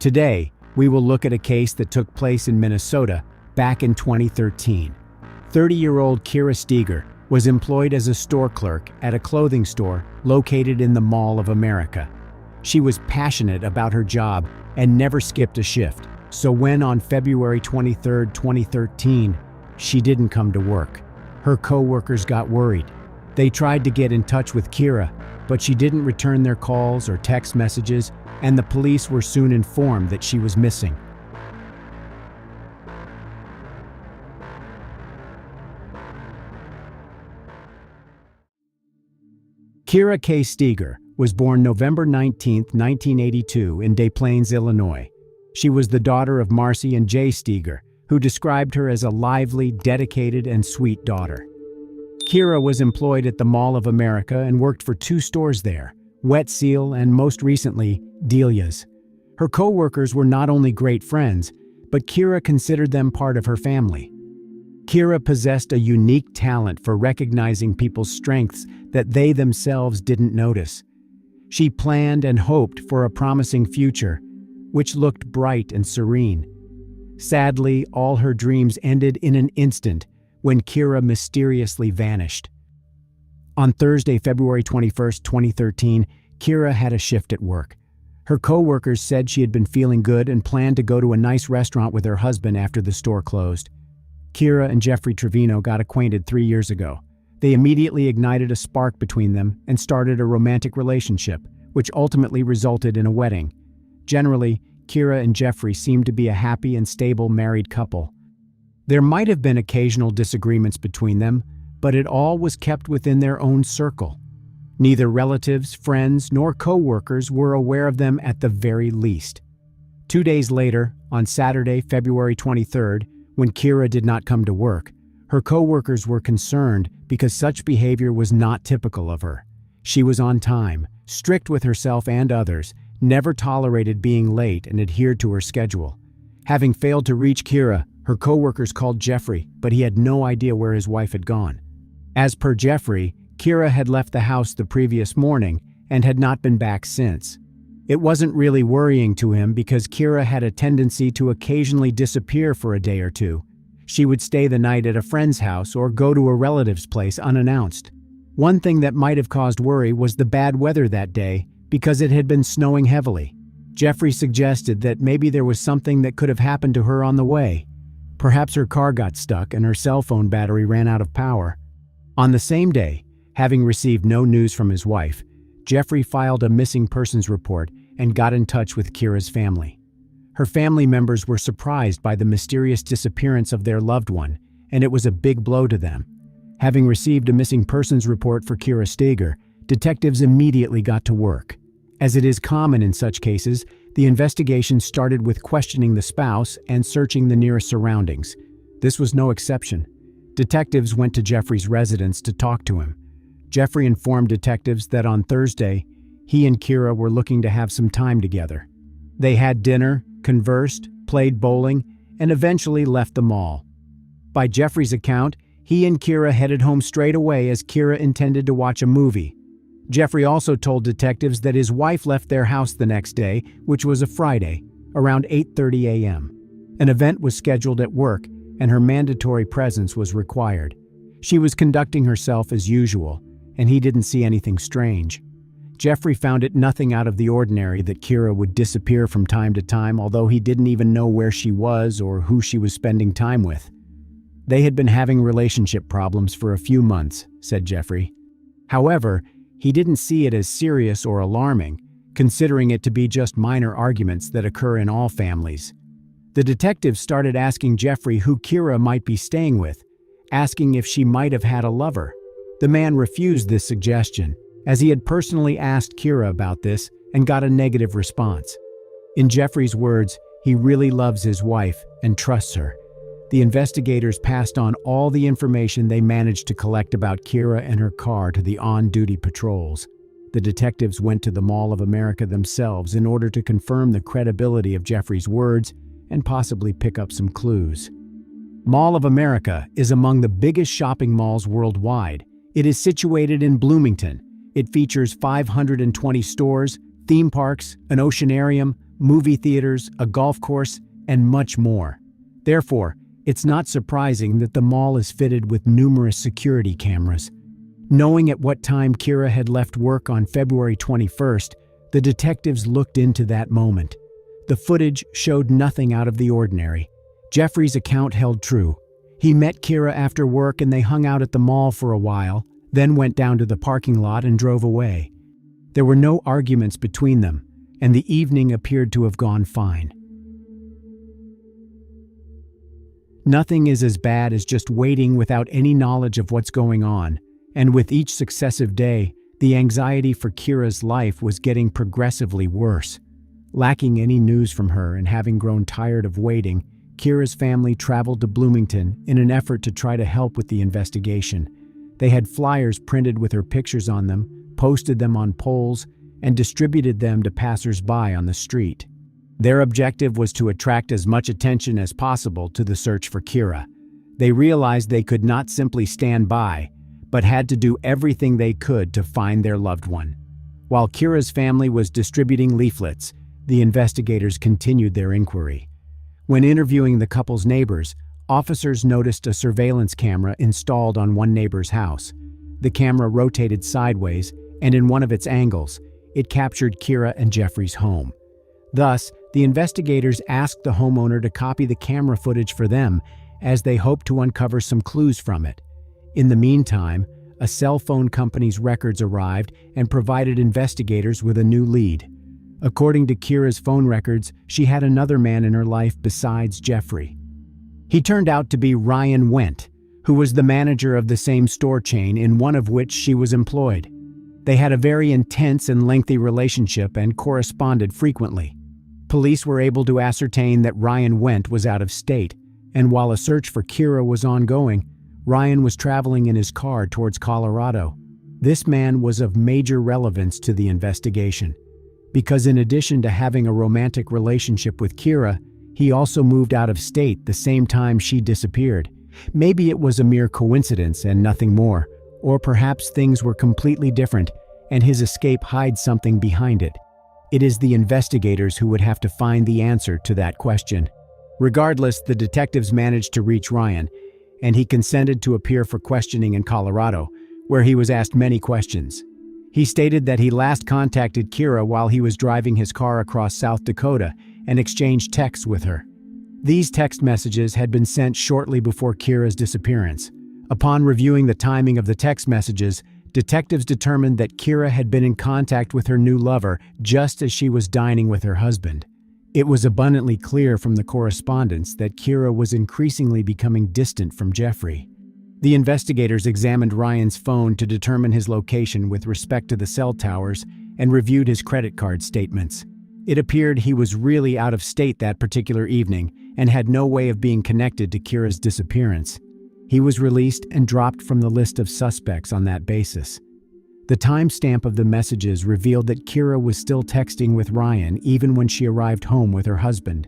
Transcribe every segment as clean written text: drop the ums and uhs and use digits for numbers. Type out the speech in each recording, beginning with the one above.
Today, we will look at a case that took place in Minnesota back in 2013. 30-year-old Kira Steger was employed as a store clerk at a clothing store located in the Mall of America. She was passionate about her job and never skipped a shift. So when on February 23, 2013, she didn't come to work, her co-workers got worried. They tried to get in touch with Kira, but she didn't return their calls or text messages, and the police were soon informed that she was missing. Kira K. Steger was born November 19, 1982 in Des Plaines, Illinois. She was the daughter of Marcy and Jay Steger, who described her as a lively, dedicated, and sweet daughter. Kira was employed at the Mall of America and worked for 2 stores there, Wet Seal and most recently, Delia's. Her co-workers were not only great friends, but Kira considered them part of her family. Kira possessed a unique talent for recognizing people's strengths that they themselves didn't notice. She planned and hoped for a promising future, which looked bright and serene. Sadly, all her dreams ended in an instant when Kira mysteriously vanished. On Thursday, February 21, 2013, Kira had a shift at work. Her co-workers said she had been feeling good and planned to go to a nice restaurant with her husband after the store closed. Kira and Jeffrey Trevino got acquainted 3 years ago. They immediately ignited a spark between them and started a romantic relationship, which ultimately resulted in a wedding. Generally, Kira and Jeffrey seemed to be a happy and stable married couple. There might have been occasional disagreements between them, but it all was kept within their own circle. Neither relatives, friends, nor co-workers were aware of them at the very least. 2 days later, on Saturday, February 23rd, when Kira did not come to work, her co-workers were concerned because such behavior was not typical of her. She was on time, strict with herself and others, never tolerated being late, and adhered to her schedule. Having failed to reach Kira, her co-workers called Jeffrey, but he had no idea where his wife had gone. As per Jeffrey, Kira had left the house the previous morning and had not been back since. It wasn't really worrying to him because Kira had a tendency to occasionally disappear for a day or two. She would stay the night at a friend's house or go to a relative's place unannounced. One thing that might have caused worry was the bad weather that day because it had been snowing heavily. Jeffrey suggested that maybe there was something that could have happened to her on the way. Perhaps her car got stuck and her cell phone battery ran out of power. On the same day, having received no news from his wife, Jeffrey filed a missing persons report and got in touch with Kira's family. Her family members were surprised by the mysterious disappearance of their loved one, and it was a big blow to them. Having received a missing persons report for Kira Steger, detectives immediately got to work. As it is common in such cases, the investigation started with questioning the spouse and searching the nearest surroundings. This was no exception. Detectives went to Jeffrey's residence to talk to him. Jeffrey informed detectives that on Thursday, he and Kira were looking to have some time together. They had dinner, conversed, played bowling, and eventually left the mall. By Jeffrey's account, he and Kira headed home straight away as Kira intended to watch a movie. Jeffrey also told detectives that his wife left their house the next day, which was a Friday, around 8:30 a.m. An event was scheduled at work, and her mandatory presence was required. She was conducting herself as usual, and he didn't see anything strange. Jeffrey found it nothing out of the ordinary that Kira would disappear from time to time, although he didn't even know where she was or who she was spending time with. They had been having relationship problems for a few months, said Jeffrey. However, he didn't see it as serious or alarming, considering it to be just minor arguments that occur in all families. The detectives started asking Jeffrey who Kira might be staying with, asking if she might have had a lover. The man refused this suggestion, as he had personally asked Kira about this and got a negative response. In Jeffrey's words, he really loves his wife and trusts her. The investigators passed on all the information they managed to collect about Kira and her car to the on-duty patrols. The detectives went to the Mall of America themselves in order to confirm the credibility of Jeffrey's words and possibly pick up some clues. Mall of America is among the biggest shopping malls worldwide. It is situated in Bloomington. It features 520 stores, theme parks, an oceanarium, movie theaters, a golf course, and much more. Therefore, it's not surprising that the mall is fitted with numerous security cameras. Knowing at what time Kira had left work on February 21st, the detectives looked into that moment. The footage showed nothing out of the ordinary. Jeffrey's account held true. He met Kira after work and they hung out at the mall for a while, then went down to the parking lot and drove away. There were no arguments between them, and the evening appeared to have gone fine. Nothing is as bad as just waiting without any knowledge of what's going on, and with each successive day, the anxiety for Kira's life was getting progressively worse. Lacking any news from her and having grown tired of waiting, Kira's family traveled to Bloomington in an effort to try to help with the investigation. They had flyers printed with her pictures on them, posted them on poles, and distributed them to passers-by on the street. Their objective was to attract as much attention as possible to the search for Kira. They realized they could not simply stand by, but had to do everything they could to find their loved one. While Kira's family was distributing leaflets, the investigators continued their inquiry. When interviewing the couple's neighbors, officers noticed a surveillance camera installed on one neighbor's house. The camera rotated sideways, and in one of its angles, it captured Kira and Jeffrey's home. Thus, the investigators asked the homeowner to copy the camera footage for them, as they hoped to uncover some clues from it. In the meantime, a cell phone company's records arrived and provided investigators with a new lead. According to Kira's phone records, she had another man in her life besides Jeffrey. He turned out to be Ryan Wendt, who was the manager of the same store chain in one of which she was employed. They had a very intense and lengthy relationship and corresponded frequently. Police were able to ascertain that Ryan Wendt was out of state, and while a search for Kira was ongoing, Ryan was traveling in his car towards Colorado. This man was of major relevance to the investigation, because in addition to having a romantic relationship with Kira, he also moved out of state the same time she disappeared. Maybe it was a mere coincidence and nothing more, or perhaps things were completely different and his escape hides something behind it. It is the investigators who would have to find the answer to that question. Regardless, the detectives managed to reach Ryan, and he consented to appear for questioning in Colorado, where he was asked many questions. He stated that he last contacted Kira while he was driving his car across South Dakota and exchanged texts with her. These text messages had been sent shortly before Kira's disappearance. Upon reviewing the timing of the text messages, detectives determined that Kira had been in contact with her new lover just as she was dining with her husband. It was abundantly clear from the correspondence that Kira was increasingly becoming distant from Jeffrey. The investigators examined Ryan's phone to determine his location with respect to the cell towers and reviewed his credit card statements. It appeared he was really out of state that particular evening and had no way of being connected to Kira's disappearance. He was released and dropped from the list of suspects on that basis. The timestamp of the messages revealed that Kira was still texting with Ryan even when she arrived home with her husband.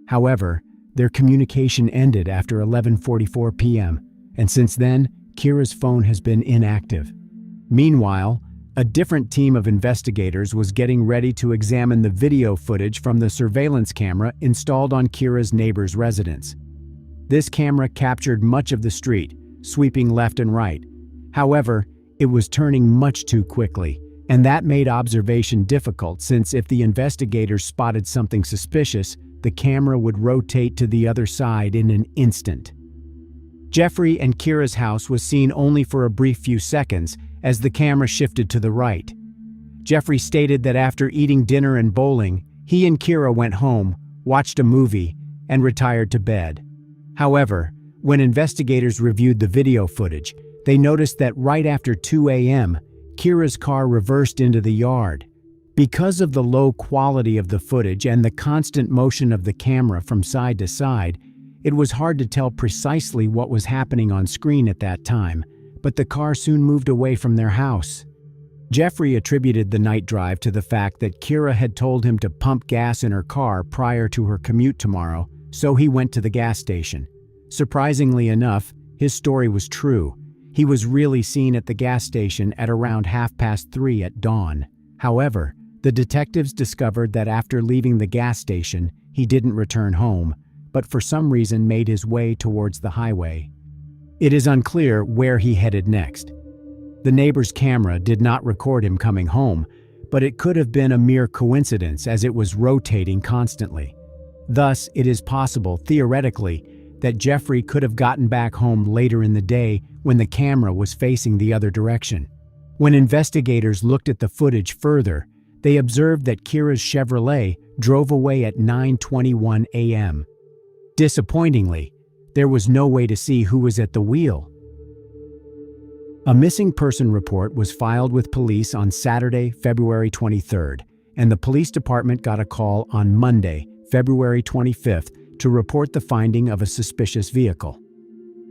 However, their communication ended after 11:44 p.m., and since then, Kira's phone has been inactive. Meanwhile, a different team of investigators was getting ready to examine the video footage from the surveillance camera installed on Kira's neighbor's residence. This camera captured much of the street, sweeping left and right. However, it was turning much too quickly, and that made observation difficult since if the investigators spotted something suspicious, the camera would rotate to the other side in an instant. Jeffrey and Kira's house was seen only for a brief few seconds as the camera shifted to the right. Jeffrey stated that after eating dinner and bowling, he and Kira went home, watched a movie, and retired to bed. However, when investigators reviewed the video footage, they noticed that right after 2 a.m., Kira's car reversed into the yard. Because of the low quality of the footage and the constant motion of the camera from side to side, it was hard to tell precisely what was happening on screen at that time, but the car soon moved away from their house. Jeffrey attributed the night drive to the fact that Kira had told him to pump gas in her car prior to her commute tomorrow, so he went to the gas station. Surprisingly enough, his story was true. He was really seen at the gas station at around 3:30 at dawn. However, The detectives discovered that after leaving the gas station, he didn't return home, but for some reason made his way towards the highway. It is unclear where he headed next. The neighbor's camera did not record him coming home, but it could have been a mere coincidence as it was rotating constantly. Thus, it is possible, theoretically, that Jeffrey could have gotten back home later in the day when the camera was facing the other direction. When investigators looked at the footage further, they observed that Kira's Chevrolet drove away at 9:21 a.m. Disappointingly, there was no way to see who was at the wheel. A missing person report was filed with police on Saturday, February 23rd, and the police department got a call on Monday, February 25th, to report the finding of a suspicious vehicle.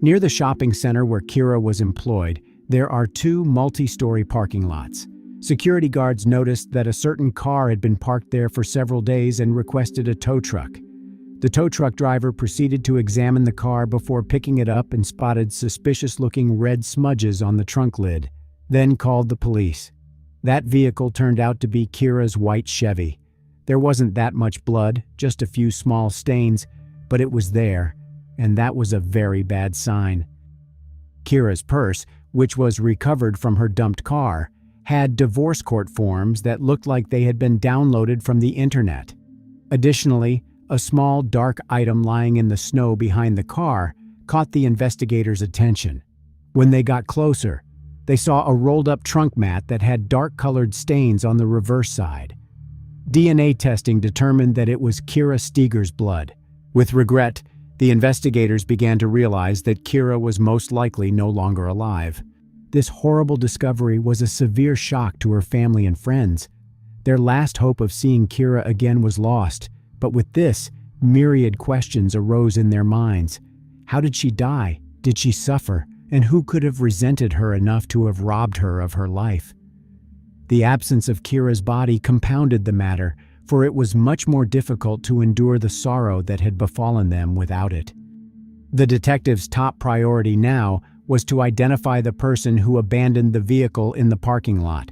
Near the shopping center where Kira was employed, there are two multi-story parking lots. Security guards noticed that a certain car had been parked there for several days and requested a tow truck. The tow truck driver proceeded to examine the car before picking it up and spotted suspicious-looking red smudges on the trunk lid, then called the police. That vehicle turned out to be Kira's white Chevy. There wasn't that much blood, just a few small stains, but it was there, and that was a very bad sign. Kira's purse, which was recovered from her dumped car, had divorce court forms that looked like they had been downloaded from the internet. Additionally, a small dark item lying in the snow behind the car caught the investigators' attention. When they got closer, they saw a rolled-up trunk mat that had dark-colored stains on the reverse side. DNA testing determined that it was Kira Steger's blood. With regret, the investigators began to realize that Kira was most likely no longer alive. This horrible discovery was a severe shock to her family and friends. Their last hope of seeing Kira again was lost, but with this, myriad questions arose in their minds. How did she die? Did she suffer? And who could have resented her enough to have robbed her of her life? The absence of Kira's body compounded the matter, for it was much more difficult to endure the sorrow that had befallen them without it. The detective's top priority now was to identify the person who abandoned the vehicle in the parking lot.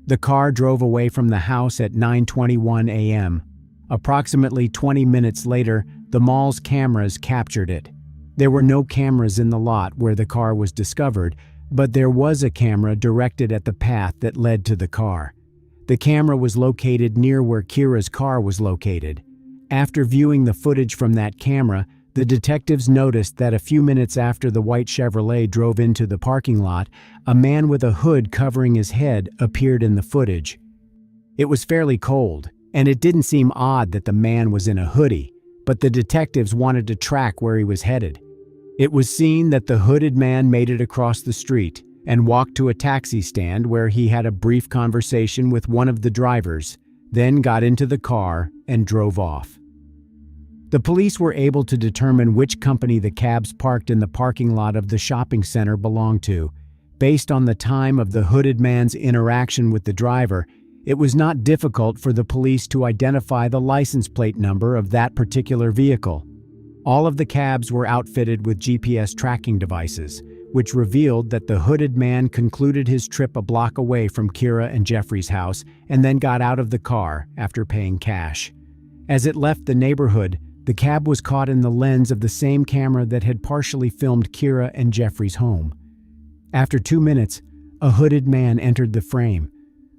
The car drove away from the house at 9:21 a.m. Approximately 20 minutes later, the mall's cameras captured it. There were no cameras in the lot where the car was discovered, but there was a camera directed at the path that led to the car. The camera was located near where Kira's car was located. After viewing the footage from that camera, the detectives noticed that a few minutes after the white Chevrolet drove into the parking lot, a man with a hood covering his head appeared in the footage. It was fairly cold, and it didn't seem odd that the man was in a hoodie, but the detectives wanted to track where he was headed. It was seen that the hooded man made it across the street and walked to a taxi stand where he had a brief conversation with one of the drivers, then got into the car and drove off. The police were able to determine which company the cabs parked in the parking lot of the shopping center belonged to. Based on the time of the hooded man's interaction with the driver, it was not difficult for the police to identify the license plate number of that particular vehicle. All of the cabs were outfitted with GPS tracking devices, which revealed that the hooded man concluded his trip a block away from Kira and Jeffrey's house and then got out of the car after paying cash. As it left the neighborhood, the cab was caught in the lens of the same camera that had partially filmed Kira and Jeffrey's home. After 2 minutes, a hooded man entered the frame.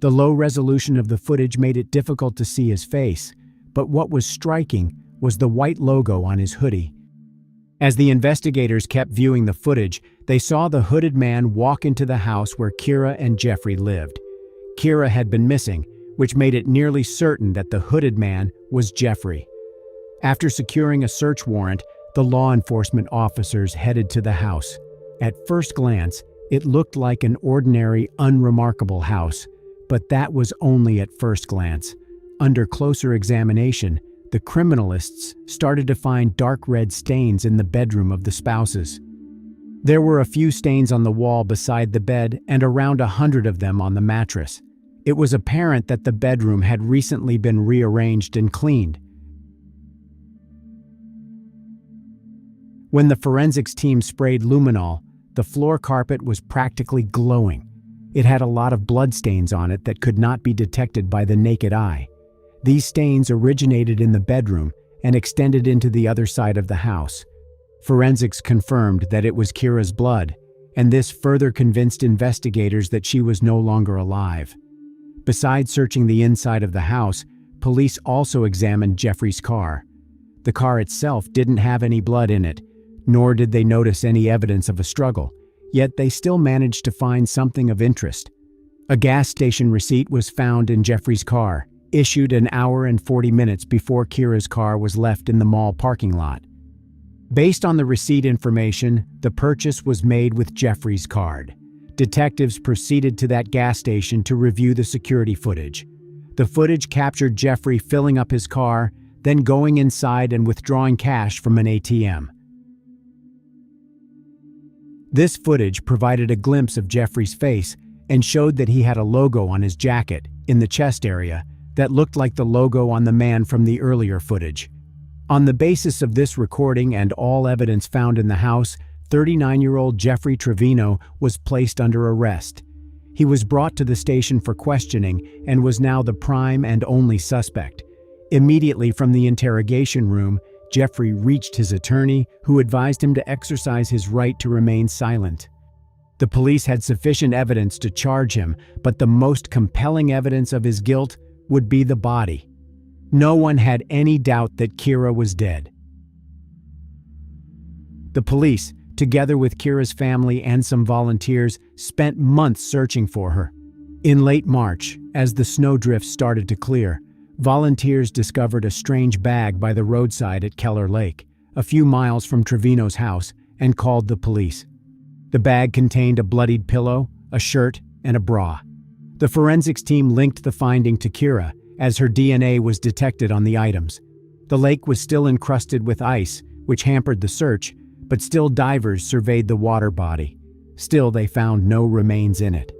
The low resolution of the footage made it difficult to see his face, but what was striking was the white logo on his hoodie. As the investigators kept viewing the footage, they saw the hooded man walk into the house where Kira and Jeffrey lived. Kira had been missing, which made it nearly certain that the hooded man was Jeffrey. After securing a search warrant, the law enforcement officers headed to the house. At first glance, it looked like an ordinary, unremarkable house, but that was only at first glance. Under closer examination, the criminalists started to find dark red stains in the bedroom of the spouses. There were a few stains on the wall beside the bed and around 100 of them on the mattress. It was apparent that the bedroom had recently been rearranged and cleaned. When the forensics team sprayed luminol, the floor carpet was practically glowing. It had a lot of bloodstains on it that could not be detected by the naked eye. These stains originated in the bedroom and extended into the other side of the house. Forensics confirmed that it was Kira's blood, and this further convinced investigators that she was no longer alive. Besides searching the inside of the house, police also examined Jeffrey's car. The car itself didn't have any blood in it, nor did they notice any evidence of a struggle, yet they still managed to find something of interest. A gas station receipt was found in Jeffrey's car, issued an hour and 40 minutes before Kira's car was left in the mall parking lot. Based on the receipt information, the purchase was made with Jeffrey's card. Detectives proceeded to that gas station to review the security footage. The footage captured Jeffrey filling up his car, then going inside and withdrawing cash from an ATM. This footage provided a glimpse of Jeffrey's face and showed that he had a logo on his jacket, in the chest area, that looked like the logo on the man from the earlier footage. On the basis of this recording and all evidence found in the house, 39-year-old Jeffrey Trevino was placed under arrest. He was brought to the station for questioning and was now the prime and only suspect. Immediately from the interrogation room, Jeffrey reached his attorney, who advised him to exercise his right to remain silent. The police had sufficient evidence to charge him, but the most compelling evidence of his guilt would be the body. No one had any doubt that Kira was dead. The police, together with Kira's family and some volunteers, spent months searching for her. In late March, as the snowdrift started to clear, volunteers discovered a strange bag by the roadside at Keller Lake, a few miles from Trevino's house, and called the police. The bag contained a bloodied pillow, a shirt, and a bra. The forensics team linked the finding to Kira, as her DNA was detected on the items. The lake was still encrusted with ice, which hampered the search, but still divers surveyed the water body. Still, they found no remains in it.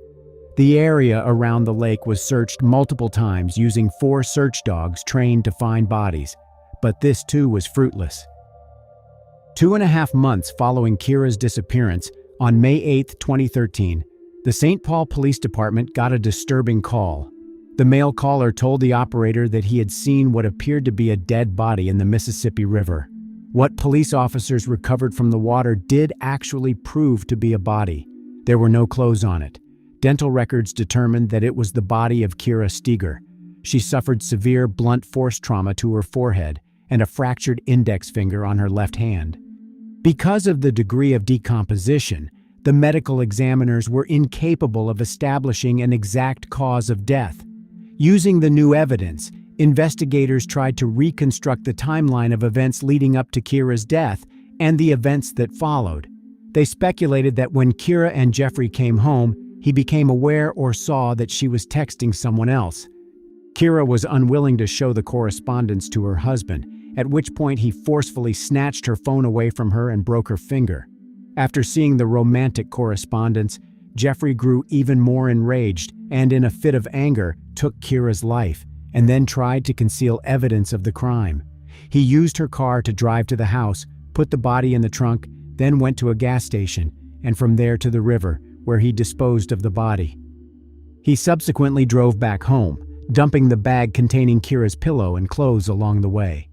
The area around the lake was searched multiple times using 4 search dogs trained to find bodies, but this too was fruitless. 2.5 months following Kira's disappearance, on May 8, 2013, the St. Paul Police Department got a disturbing call. The male caller told the operator that he had seen what appeared to be a dead body in the Mississippi River. What police officers recovered from the water did actually prove to be a body. There were no clothes on it. Dental records determined that it was the body of Kira Steger. She suffered severe blunt force trauma to her forehead and a fractured index finger on her left hand. Because of the degree of decomposition, the medical examiners were incapable of establishing an exact cause of death. Using the new evidence, investigators tried to reconstruct the timeline of events leading up to Kira's death and the events that followed. They speculated that when Kira and Jeffrey came home, he became aware or saw that she was texting someone else. Kira was unwilling to show the correspondence to her husband, at which point he forcefully snatched her phone away from her and broke her finger. After seeing the romantic correspondence, Jeffrey grew even more enraged and, in a fit of anger, took Kira's life and then tried to conceal evidence of the crime. He used her car to drive to the house, put the body in the trunk, then went to a gas station, and from there to the river, where he disposed of the body. He subsequently drove back home, dumping the bag containing Kira's pillow and clothes along the way.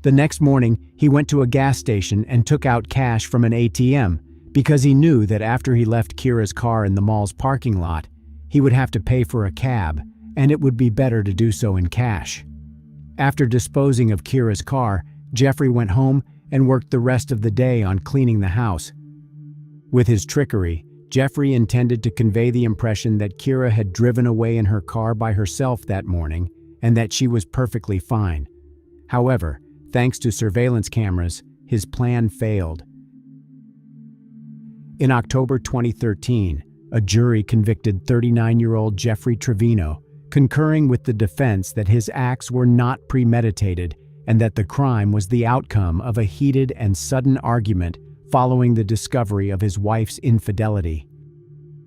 The next morning, he went to a gas station and took out cash from an ATM because he knew that after he left Kira's car in the mall's parking lot, he would have to pay for a cab, and it would be better to do so in cash. After disposing of Kira's car, Jeffrey went home and worked the rest of the day on cleaning the house. With his trickery, Jeffrey intended to convey the impression that Kira had driven away in her car by herself that morning and that she was perfectly fine. However, thanks to surveillance cameras, his plan failed. In October 2013, a jury convicted 39-year-old Jeffrey Trevino, concurring with the defense that his acts were not premeditated and that the crime was the outcome of a heated and sudden argument following the discovery of his wife's infidelity.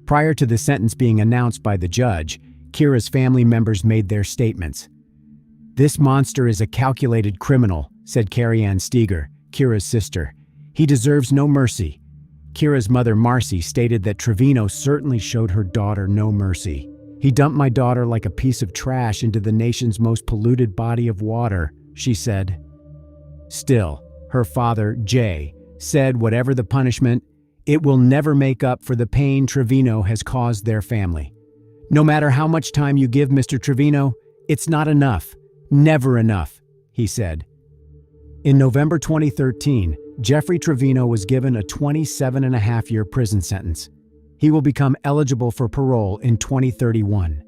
Prior to the sentence being announced by the judge, Kira's family members made their statements. "This monster is a calculated criminal," said Kira Steger, Kira's sister. "He deserves no mercy. Kira's mother, Marcy, stated that Trevino certainly showed her daughter no mercy. "He dumped my daughter like a piece of trash into the nation's most polluted body of water," she said. Still, her father, Jay, said whatever the punishment, it will never make up for the pain Trevino has caused their family. "No matter how much time you give Mr. Trevino, it's not enough. Never enough," he said. In November 2013, Jeffrey Trevino was given a 27-and-a-half-year prison sentence. He will become eligible for parole in 2031.